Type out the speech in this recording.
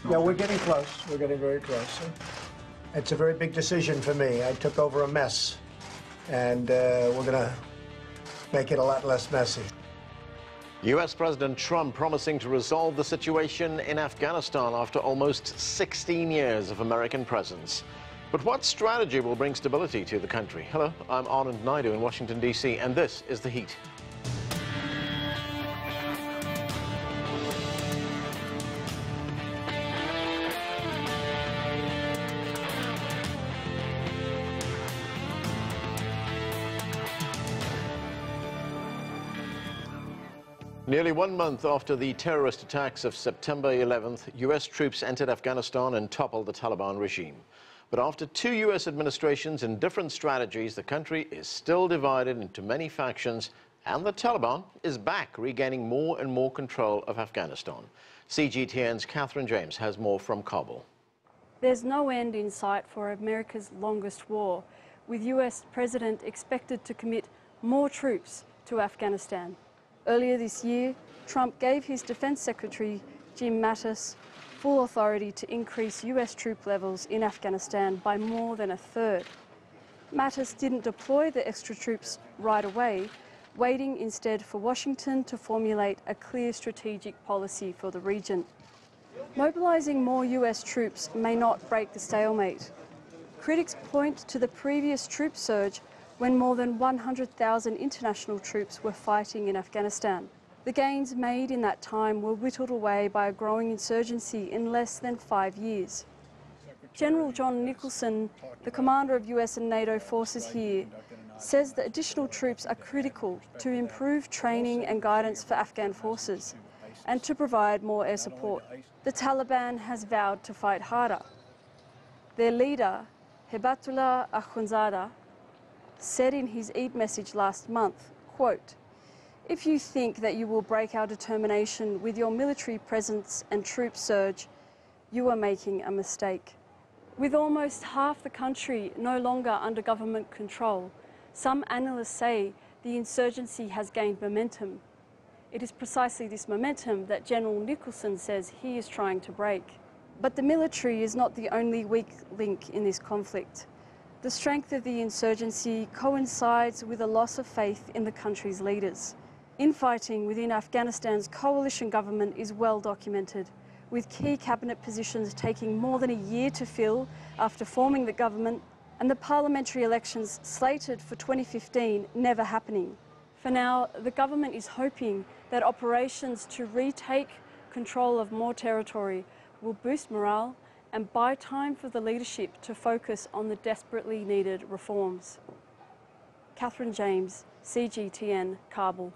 Yeah, we're getting close. We're getting very close. It's a very big decision for me. I took over a mess, and we're going to make it a lot less messy. U.S. President Trump promising to resolve the situation in Afghanistan after almost 16 years of American presence. But what strategy will bring stability to the country? Hello, I'm Anand Naidu in Washington, D.C., and this is The Heat. Nearly 1 month after the terrorist attacks of September 11th, U.S. troops entered Afghanistan and toppled the Taliban regime. But after 2 U.S. administrations and different strategies, the country is still divided into many factions, and the Taliban is back, regaining more and more control of Afghanistan. CGTN's Catherine James has more from Kabul. There's no end in sight for America's longest war, with U.S. President expected to commit more troops to Afghanistan. Earlier this year, Trump gave his Defense Secretary, Jim Mattis, full authority to increase U.S. troop levels in Afghanistan by more than a third. Mattis didn't deploy the extra troops right away, waiting instead for Washington to formulate a clear strategic policy for the region. Mobilizing more U.S. troops may not break the stalemate. Critics point to the previous troop surge when more than 100,000 international troops were fighting in Afghanistan. The gains made in that time were whittled away by a growing insurgency in less than 5 years. General John Nicholson, the commander of US and NATO forces here, says that additional troops are critical to improve training and guidance for Afghan forces and to provide more air support. The Taliban has vowed to fight harder. Their leader, Hibatullah Akhundzada, said in his Eid message last month, quote, "If you think that you will break our determination with your military presence and troop surge, you are making a mistake." With almost half the country no longer under government control, some analysts say the insurgency has gained momentum. It is precisely this momentum that General Nicholson says he is trying to break. But the military is not the only weak link in this conflict. The strength of the insurgency coincides with a loss of faith in the country's leaders. Infighting within Afghanistan's coalition government is well documented, with key cabinet positions taking more than a year to fill after forming the government, and the parliamentary elections slated for 2015 never happening. For now, the government is hoping that operations to retake control of more territory will boost morale and buy time for the leadership to focus on the desperately needed reforms. Catherine James, CGTN, Kabul.